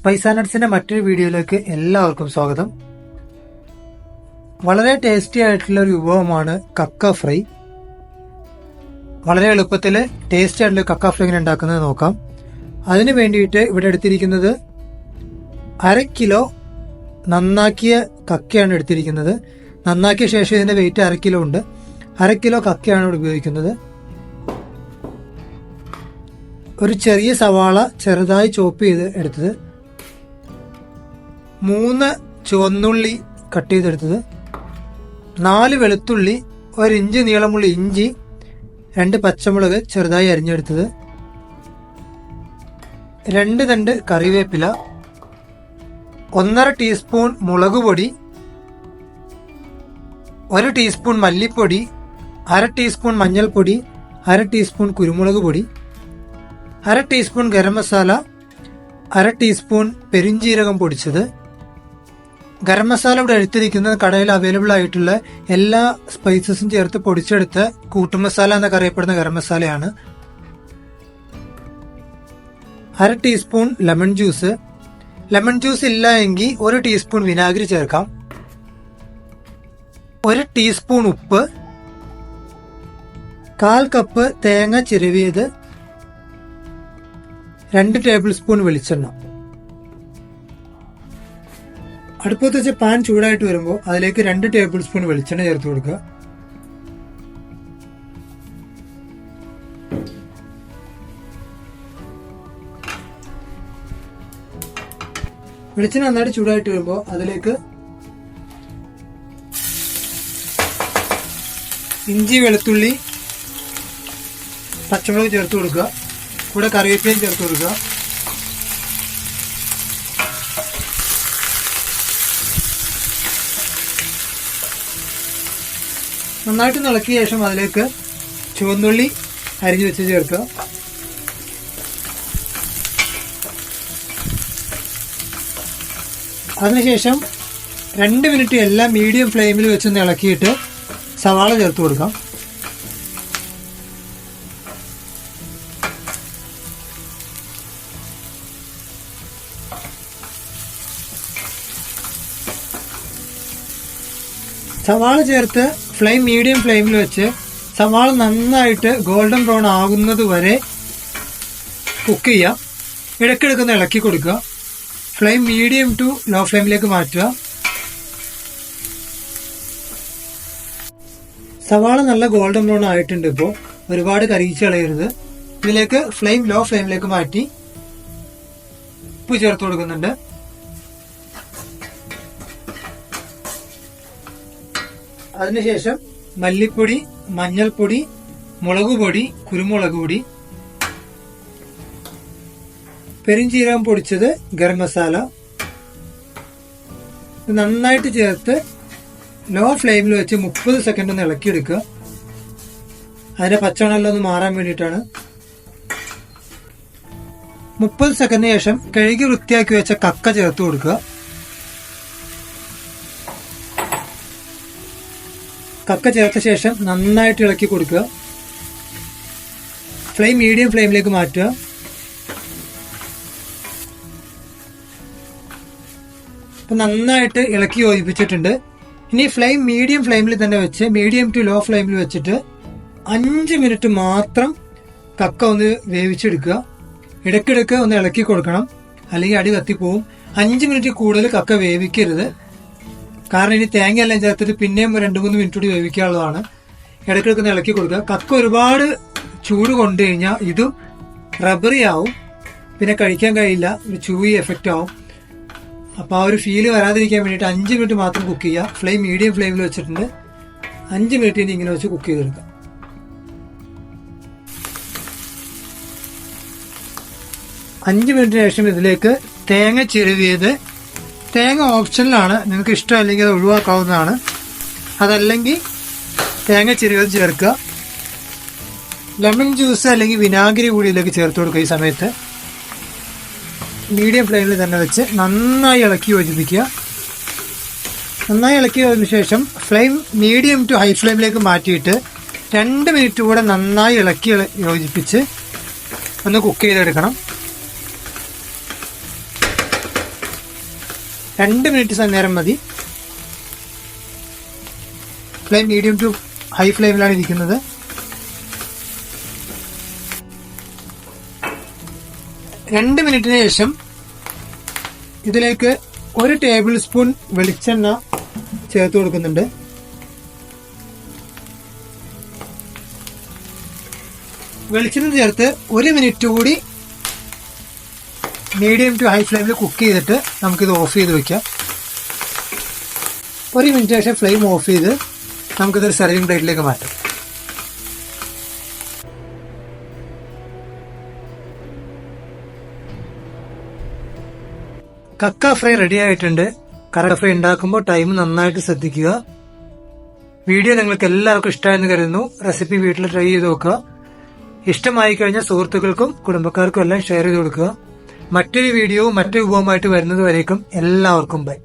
Spice നട്ട്സിന്റെ മറ്റൊരു വീഡിയോയിലേക്ക് എല്ലാവർക്കും സ്വാഗതം. വളരെ ടേസ്റ്റി ആയിട്ടുള്ള ഒരു വിഭവമാണ് കക്ക ഫ്രൈ. വളരെ എളുപ്പത്തിൽ ടേസ്റ്റി ആയിട്ടുള്ള കക്ക ഫ്രൈ എങ്ങനെ ഉണ്ടാക്കുന്നത് നോക്കാം. അതിന് വേണ്ടിയിട്ട് ഇവിടെ എടുത്തിരിക്കുന്നത് 1/2 കിലോ നന്നാക്കിയ കക്കയാണ് എടുത്തിരിക്കുന്നത്. നന്നാക്കിയ ശേഷം ഇതിന്റെ വെയിറ്റ് 1/2 കിലോ ഉണ്ട്. 1/2 കിലോ കക്കയാണ് ഇവിടെ ഉപയോഗിക്കുന്നത്. ഒരു ചെറിയ സവാള ചെറുതായി ചോപ്പ് ചെയ്ത് എടുത്തത്, 3 ചുവന്നുള്ളി കട്ട് ചെയ്തെടുത്തത്, 4 വെളുത്തുള്ളി, 1 ഇഞ്ച് നീളമുള്ള ഇഞ്ചി, 2 പച്ചമുളക് ചെറുതായി അരിഞ്ഞെടുത്തത്, 2 തണ്ട് കറിവേപ്പില, 1/2 ടീസ്പൂൺ മുളക് പൊടി, 1 ടീസ്പൂൺ മല്ലിപ്പൊടി, 1/2 ടീസ്പൂൺ മഞ്ഞൾപ്പൊടി, 1/2 ടീസ്പൂൺ കുരുമുളക് പൊടി, 1/2 ടീസ്പൂൺ ഗരം മസാല, 1/2 ടീസ്പൂൺ പെരിഞ്ജീരകം പൊടിച്ചത്. ഗരം മസാല ഇവിടെ എടുത്തിരിക്കുന്നത് കടയിൽ അവൈലബിൾ ആയിട്ടുള്ള എല്ലാ സ്പൈസസും ചേർത്ത് പൊടിച്ചെടുത്ത് കൂട്ടുമസാല എന്നൊക്കെ അറിയപ്പെടുന്ന ഗരം മസാലയാണ്. 1/2 teaspoon lemon juice. Lemon juice ഇല്ല എങ്കിൽ 1 ടീസ്പൂൺ വിനാഗിരി ചേർക്കാം. 1 ടീസ്പൂൺ ഉപ്പ്, 1/4 കപ്പ് തേങ്ങ ചിരവിയത്, 2 ടേബിൾ സ്പൂൺ വെളിച്ചെണ്ണ. അടുപ്പത്ത് വെച്ച് പാൻ ചൂടായിട്ട് വരുമ്പോൾ അതിലേക്ക് 2 ടേബിൾ സ്പൂൺ വെളിച്ചെണ്ണ ചേർത്ത് കൊടുക്കുക. വെളിച്ചെണ്ണ നന്നായിട്ട് ചൂടായിട്ട് വരുമ്പോൾ അതിലേക്ക് ഇഞ്ചി, വെളുത്തുള്ളി, പച്ചമുളക് ചേർത്ത് കൊടുക്കുക. കൂടെ കറിവേപ്പിലയും ചേർത്ത് കൊടുക്കുക. നന്നായിട്ട് ഇളക്കിയ ശേഷം അതിലേക്ക് ചുവന്നുള്ളി അരിഞ്ഞു വെച്ച് ചേർക്കുക. അതിനുശേഷം 2 മിനിറ്റ് എല്ലാം മീഡിയം ഫ്ലെയിമിൽ വെച്ചൊന്ന് ഇളക്കിയിട്ട് സവാള ചേർത്ത് കൊടുക്കാം. സവാള ചേർത്ത് ഫ്ലെയിം മീഡിയം ഫ്ലെയിമിൽ വെച്ച് സവാള നന്നായിട്ട് ഗോൾഡൻ ബ്രൗൺ ആകുന്നത് വരെ കുക്ക് ചെയ്യാം. ഇടയ്ക്കിടയ്ക്കൊന്ന് ഇളക്കി കൊടുക്കുക. ഫ്ലെയിം മീഡിയം ടു ലോ ഫ്ലെയിമിലേക്ക് മാറ്റുക. സവാള നല്ല ഗോൾഡൻ ബ്രൗൺ ആയിട്ടുണ്ട്. ഇപ്പോൾ ഒരുപാട് കരിയിച്ച് കളയരുത്. ഇതിലേക്ക് ഫ്ലെയിം ലോ ഫ്ലെയിമിലേക്ക് മാറ്റി ഉപ്പ് ചേർത്ത് കൊടുക്കുന്നുണ്ട്. അതിനുശേഷം മല്ലിപ്പൊടി, മഞ്ഞൾപ്പൊടി, മുളക് പൊടി, കുരുമുളക് പൊടി, പെരിഞ്ജീരകം പൊടിച്ചത്, ഗരം മസാല നന്നായിട്ട് ചേർത്ത് ലോ ഫ്ലെയിമിൽ വെച്ച് 30 സെക്കൻഡ് ഒന്ന് ഇളക്കിയെടുക്കുക. അതിന്റെ പച്ചമണമെല്ലാം ഒന്ന് മാറാൻ വേണ്ടിയിട്ടാണ്. 30 സെക്കൻഡിന് ശേഷം കഴുകി വൃത്തിയാക്കി വെച്ച കക്ക ചേർത്ത് കൊടുക്കുക. കക്ക ചേർത്ത ശേഷം നന്നായിട്ട് ഇളക്കി കൊടുക്കുക. ഫ്ലെയിം മീഡിയം ഫ്ലെയിമിലേക്ക് മാറ്റുക. അപ്പൊ നന്നായിട്ട് ഇളക്കി യോജിപ്പിച്ചിട്ടുണ്ട്. ഇനി ഫ്ലെയിം മീഡിയം ഫ്ലെയിമിൽ തന്നെ വെച്ച് മീഡിയം ടു ലോ ഫ്ലെയിമിൽ വെച്ചിട്ട് 5 മിനിറ്റ് മാത്രം കക്ക ഒന്ന് വേവിച്ചെടുക്കുക. ഇടയ്ക്കിടയ്ക്ക് ഒന്ന് ഇളക്കി കൊടുക്കണം, അല്ലെങ്കിൽ അടി കത്തിപ്പോവും. 5 മിനിറ്റ് കൂടുതൽ കക്ക വേവിക്കരുത്. കാരണം ഇനി തേങ്ങയെല്ലാം ചേർത്തിട്ട് പിന്നെയും 2-3 മിനിറ്റ് കൂടി വേവിക്കാനുള്ളതാണ്. ഇടയ്ക്കിടയ്ക്ക് ഇളക്കി കൊടുക്കുക. കക്ക ഒരുപാട് ചൂട് കൊണ്ടു കഴിഞ്ഞാൽ ഇതും റബ്ബറി ആവും, പിന്നെ കഴിക്കാൻ കഴിയില്ല, ഒരു ചൂയി എഫക്റ്റ് ആവും. അപ്പോൾ ആ ഒരു ഫീല് വരാതിരിക്കാൻ വേണ്ടിയിട്ട് 5 മിനിറ്റ് മാത്രം കുക്ക് ചെയ്യുക. ഫ്ലെയിം മീഡിയം ഫ്ലെയിമിൽ വെച്ചിട്ടുണ്ട്. 5 മിനിറ്റ് ഇനി ഇങ്ങനെ വെച്ച് കുക്ക് ചെയ്തെടുക്കുക. 5 മിനിറ്റിന് ശേഷം ഇതിലേക്ക് തേങ്ങ ചിരവിയത്, തേങ്ങ ഓപ്ഷനിലാണ്, നിങ്ങൾക്ക് ഇഷ്ടമല്ലെങ്കിൽ അത് ഒഴിവാക്കാവുന്നതാണ്. അതല്ലെങ്കിൽ തേങ്ങ ചിരവിയത് ചേർക്കുക. ലെമൺ ജ്യൂസ് അല്ലെങ്കിൽ വിനാഗിരി കൂടി ഇതിലേക്ക് ചേർത്ത് കൊടുക്കുക. ഈ സമയത്ത് മീഡിയം ഫ്ലെയിമിൽ തന്നെ വെച്ച് നന്നായി ഇളക്കി യോജിപ്പിക്കുക. നന്നായി ഇളക്കിയതിനു ശേഷം ഫ്ലെയിം മീഡിയം ടു ഹൈ ഫ്ലെയിമിലേക്ക് മാറ്റിയിട്ട് 2 മിനിറ്റ് കൂടെ നന്നായി ഇളക്കി യോജിപ്പിച്ച് ഒന്ന് കുക്ക് ചെയ്തെടുക്കണം. 2 മിനിറ്റ് നേരം മതി. ഫ്ലെയിം മീഡിയം ടു ഹൈ ഫ്ലെയിമിലാണ് ഇരിക്കുന്നത്. രണ്ട് മിനിറ്റിന് ശേഷം ഇതിലേക്ക് 1 ടേബിൾ സ്പൂൺ വെളിച്ചെണ്ണ ചേർത്ത് കൊടുക്കുന്നുണ്ട്. വെളിച്ചെണ്ണ ചേർത്ത് 1 മിനിറ്റ് കൂടി മീഡിയം ടു ഹൈ ഫ്ലെയിമിൽ കുക്ക് ചെയ്തിട്ട് നമുക്കിത് ഓഫ് ചെയ്ത് വെക്കാം. 1 മിനിറ്റ് ശേഷം ഫ്ലെയിം ഓഫ് ചെയ്ത് നമുക്കിതൊരു സെർവിംഗ് പ്ലേറ്റിലേക്ക് മാറ്റാം. കക്ക ഫ്രൈ റെഡി ആയിട്ടുണ്ട്. കക്ക ഫ്രൈ ഉണ്ടാക്കുമ്പോൾ ടൈം നന്നായിട്ട് ശ്രദ്ധിക്കുക. വീഡിയോ നിങ്ങൾക്ക് എല്ലാവർക്കും ഇഷ്ടമായെന്ന് കരുതുന്നു. റെസിപ്പി വീട്ടിൽ ട്രൈ ചെയ്ത് നോക്കുക. ഇഷ്ടമായി കഴിഞ്ഞാൽ സുഹൃത്തുക്കൾക്കും കുടുംബക്കാർക്കും എല്ലാം ഷെയർ ചെയ്ത് കൊടുക്കുക. മറ്റൊരു വീഡിയോവും മറ്റൊരു വിഭവമായിട്ട് വരുന്നത് വരേക്കും എല്ലാവർക്കും ബൈ.